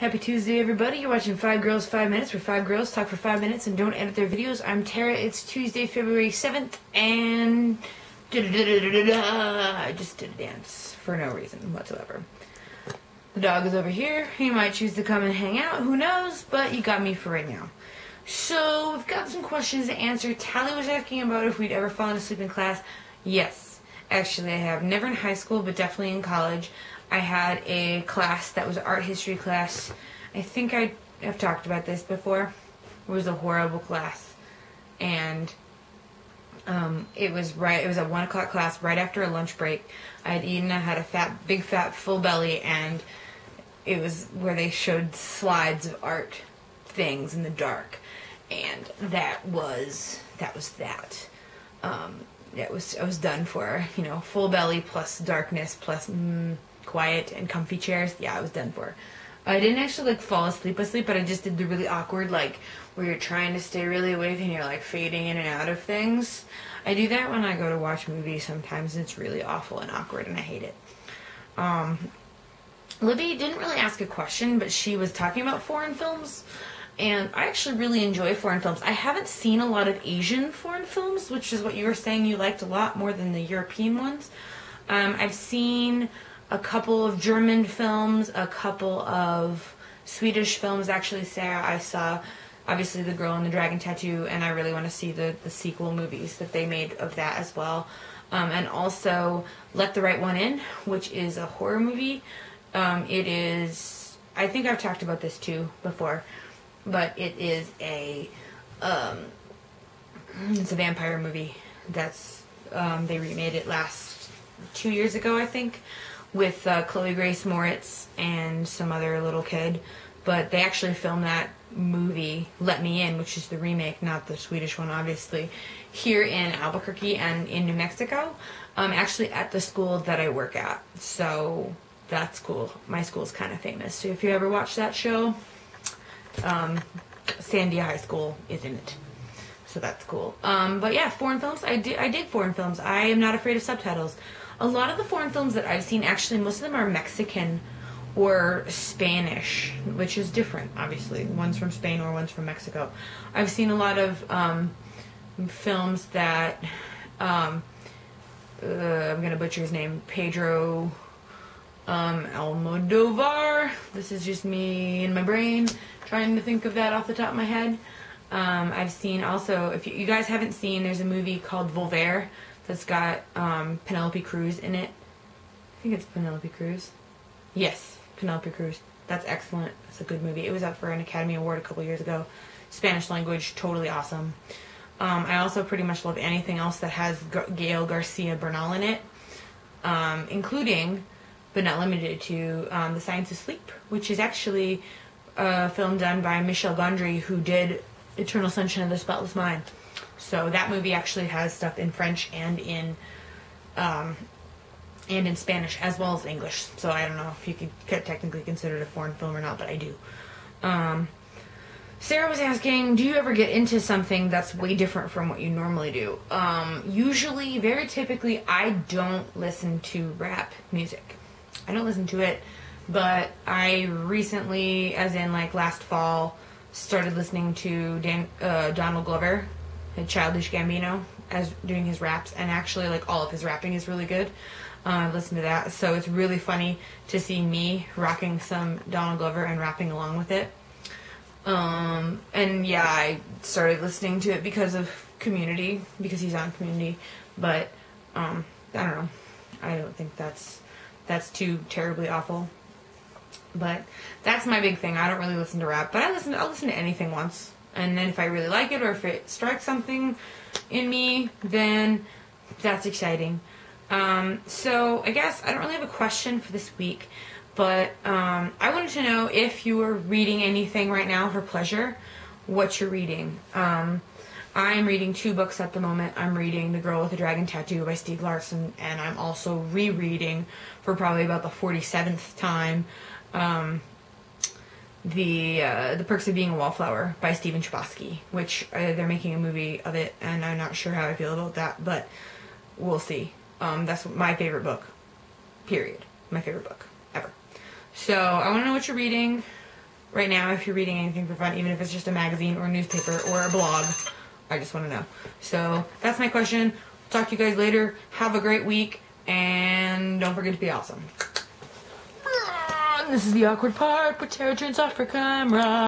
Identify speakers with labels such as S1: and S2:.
S1: Happy Tuesday, everybody. You're watching 5 Girls, 5 Minutes, where 5 girls talk for 5 minutes and don't edit their videos. I'm Tara. It's Tuesday, February 7th, and I just did a dance for no reason whatsoever. The dog is over here. He might choose to come and hang out. Who knows? But you got me for right now. So, we've got some questions to answer. Tally was asking about if we'd ever fallen asleep in class. Yes. Actually, I have. Never in high school, but definitely in college. I had a class that was an art history class. I think I have talked about this before. It was a horrible class. And it was a 1 o'clock class right after a lunch break. I had eaten, I had a big fat full belly, and it was where they showed slides of art things in the dark. And that was that. I was done for, full belly plus darkness plus quiet and comfy chairs. Yeah, I was done for. I didn't actually fall asleep, but I just did the really awkward, where you're trying to stay really awake and you're fading in and out of things. I do that when I go to watch movies sometimes, and it's really awful and awkward, and I hate it. Libby didn't really ask a question, but she was talking about foreign films, and I actually really enjoy foreign films. I haven't seen a lot of Asian foreign films, which is what you were saying you liked a lot more than the European ones. I've seen a couple of German films, a couple of Swedish films. Actually, Sarah, I saw, obviously, The Girl and the Dragon Tattoo, and I really want to see the sequel movies that they made of that as well. And also Let the Right One In, which is a horror movie. It is, I think I've talked about this too before, but it is it's a vampire movie that's, they remade it 2 years ago, I think, with Chloe Grace Moritz and some other little kid. But they actually filmed that movie, Let Me In, which is the remake, not the Swedish one, obviously, here in Albuquerque and in New Mexico, actually at the school that I work at. So that's cool. My school's kind of famous. So if you ever watch that show, Sandia High School is in it. So that's cool. But yeah, foreign films. I dig foreign films. I am not afraid of subtitles. A lot of the foreign films that I've seen, actually, most of them are Mexican or Spanish, which is different, obviously. One's from Spain or one's from Mexico. I've seen a lot of films that, I'm going to butcher his name, Pedro Almodovar. This is just me in my brain trying to think of that off the top of my head. I've seen also, if you guys haven't seen, there's a movie called Volver that's got Penelope Cruz in it. I think it's Penelope Cruz. Yes, Penelope Cruz. That's excellent. It's a good movie. It was up for an Academy Award a couple years ago. Spanish language, totally awesome. I also pretty much love anything else that has Gael Garcia Bernal in it, including, but not limited to, The Science of Sleep, which is actually a film done by Michel Gondry, who did Eternal Sunshine of the Spotless Mind. So that movie actually has stuff in French and in Spanish as well as English. So I don't know if you could technically consider it a foreign film or not, but I do. Sarah was asking, do you ever get into something that's way different from what you normally do? Usually, very typically, I don't listen to rap music. I don't listen to it, but I recently, as in last fall, started listening to Donald Glover, Childish Gambino, as doing his raps, and actually all of his rapping is really good. I've listened to that, so it's really funny to see me rocking some Donald Glover and rapping along with it. And yeah, I started listening to it because of Community, because he's on Community, but I don't know. I don't think that's too terribly awful. But that's my big thing. I don't really listen to rap, but I'll listen to anything once. And then if I really like it, or if it strikes something in me, then that's exciting. So I guess I don't really have a question for this week, but I wanted to know if you were reading anything right now for pleasure, what you're reading. I'm reading 2 books at the moment. I'm reading The Girl with the Dragon Tattoo by Stieg Larsson, and I'm also rereading, for probably about the 47th time, The Perks of Being a Wallflower by Stephen Chbosky, which they're making a movie of it, and I'm not sure how I feel about that, but we'll see. That's my favorite book, period. My favorite book, ever. So, I want to know what you're reading. right now if you're reading anything for fun, even if it's just a magazine or a newspaper or a blog. I just want to know. So that's my question. Talk to you guys later. Have a great week, and don't forget to be awesome. This is the awkward part. Put Tara turns off for camera.